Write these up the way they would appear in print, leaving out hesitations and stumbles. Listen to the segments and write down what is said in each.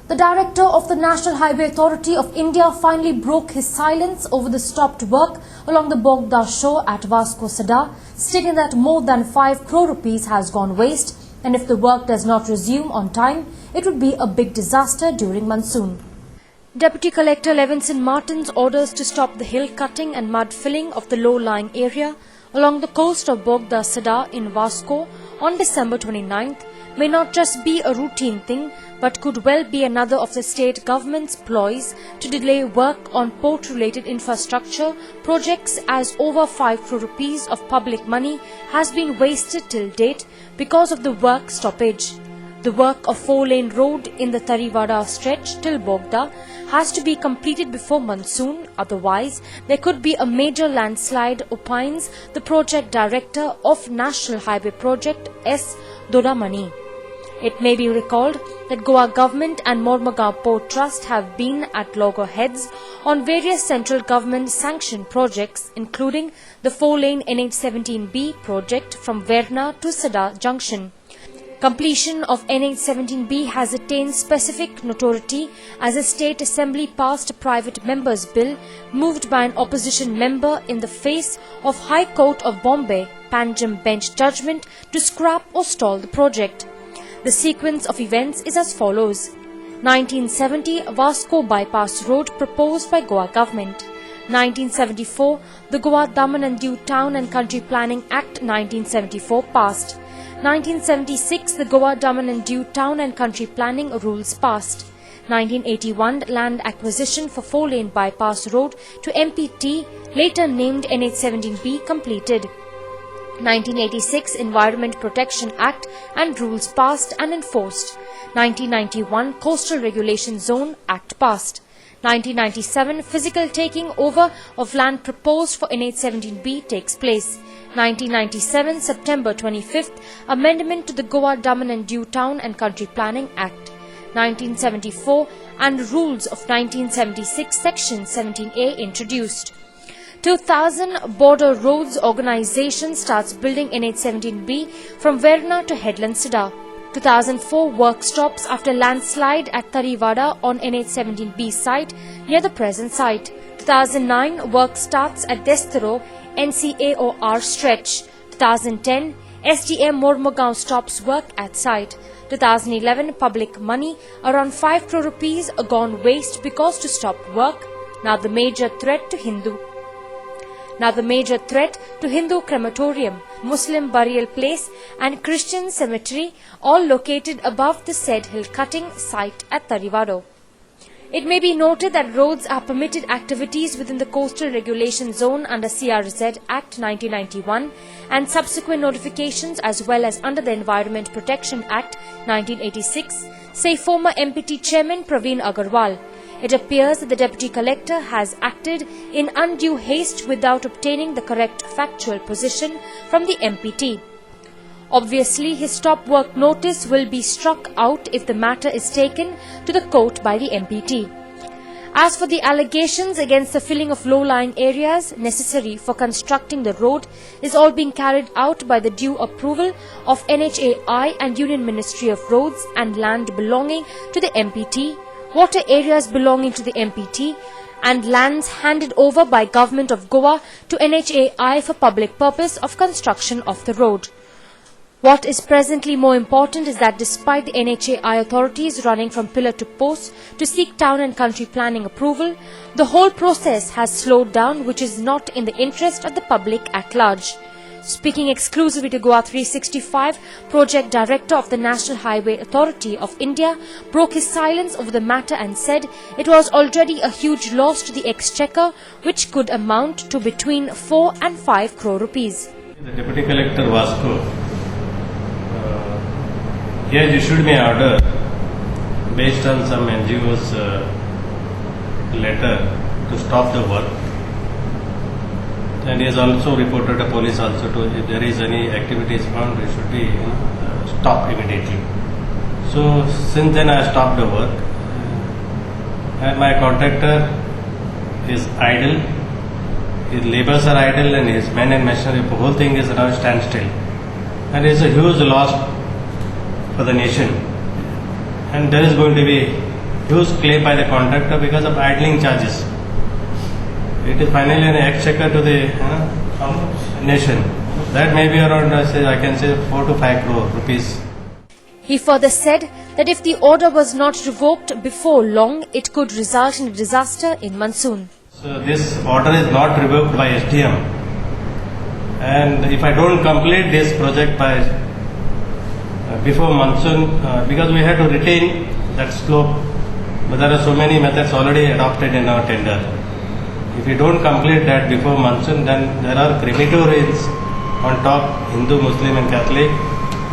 The director of the National Highway Authority of India finally broke his silence over the stopped work along the Bogda shore at Vasco Sada, stating that more than 5 crore rupees has gone waste, and if the work does not resume on time, it would be a big disaster during monsoon. Deputy Collector Levinson Martin's orders to stop the hill cutting and mud filling of the low-lying area along the coast of Bogda Sada in Vasco on December 29th may not just be a routine thing, but could well be another of the state government's ploys to delay work on port-related infrastructure projects, as over 5 crore rupees of public money has been wasted till date because of the work stoppage. The work of 4-lane road in the Tarivada stretch till Bogda has to be completed before monsoon, otherwise there could be a major landslide, opines the project director of National Highway Project S. Dodamani. It may be recalled that Goa government and Mormugao Port Trust have been at loggerheads on various central government sanctioned projects, including the 4-lane NH17B project from Verna to Sada Junction. Completion of NH17B has attained specific notoriety as a State Assembly passed a private member's bill moved by an opposition member in the face of High Court of Bombay Panjim bench judgment to scrap or stall the project. The sequence of events is as follows. 1970, Vasco Bypass Road proposed by Goa government. 1974, the Goa Daman and Diu Town and Country Planning Act 1974 passed. 1976, the Goa Daman and Diu Town and Country Planning Rules passed. 1981, land acquisition for 4-lane bypass road to MPT, later named NH17B, completed. 1986, Environment Protection Act and rules passed and enforced. 1991, Coastal Regulation Zone Act passed. 1997, physical taking over of land proposed for NH17B takes place. 1997, September 25th, amendment to the Goa Daman and Diu Town and Country Planning Act. 1974 and rules of 1976, Section 17A introduced. 2000, Border Roads Organisation starts building NH17B from Verna to Headland Sada. 2004, work stops after landslide at Tarivada on NH17B site near the present site. 2009, work starts at Destero NCAOR stretch. 2010, SDM Mormugao stops work at site. 2011, public money around 5 crore rupees gone waste because to stop work. Now the major threat to Hindu crematorium, Muslim burial place and Christian cemetery, all located above the said hill cutting site at Tarivado. It may be noted that roads are permitted activities within the Coastal Regulation Zone under CRZ Act 1991 and subsequent notifications, as well as under the Environment Protection Act 1986, say former MPT Chairman Praveen Agarwal. It appears that the Deputy Collector has acted in undue haste without obtaining the correct factual position from the MPT. Obviously, his stop work notice will be struck out if the matter is taken to the court by the MPT. As for the allegations against the filling of low-lying areas necessary for constructing the road is all being carried out by the due approval of NHAI and Union Ministry of Roads and land belonging to the MPT, water areas belonging to the MPT, and lands handed over by Government of Goa to NHAI for public purpose of construction of the road. What is presently more important is that despite the NHAI authorities running from pillar to post to seek town and country planning approval, the whole process has slowed down, which is not in the interest of the public at large. Speaking exclusively to Goa 365, Project Director of the National Highway Authority of India broke his silence over the matter and said it was already a huge loss to the exchequer, which could amount to between 4 and 5 crore rupees. The Deputy Collector Vasco he has issued me an order based on some NGO's letter to stop the work, and he has also reported to police also to if there is any activities found, it should be stopped immediately. So since then I have stopped the work, and my contractor is idle, his labours are idle, and his men and machinery, the whole thing is now standstill, and it is a huge loss for the nation, and there is going to be huge claim by the contractor because of idling charges. It is finally an exchequer to the nation. That may be around, I can say, 4 to 5 crore rupees. He further said that if the order was not revoked before long, it could result in a disaster in monsoon. So this order is not revoked by SDM. And if I don't complete this project by before monsoon, because we have to retain that slope, but there are so many methods already adopted in our tender. If you don't complete that before monsoon, then there are crematories on top, Hindu, Muslim and Catholic.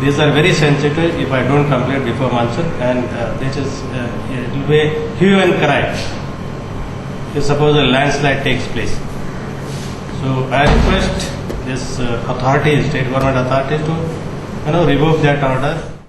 These are very sensitive if I don't complete before monsoon, and this is it will be a hue and cry if suppose a landslide takes place. So I request this authority, state government authorities to revoke that order.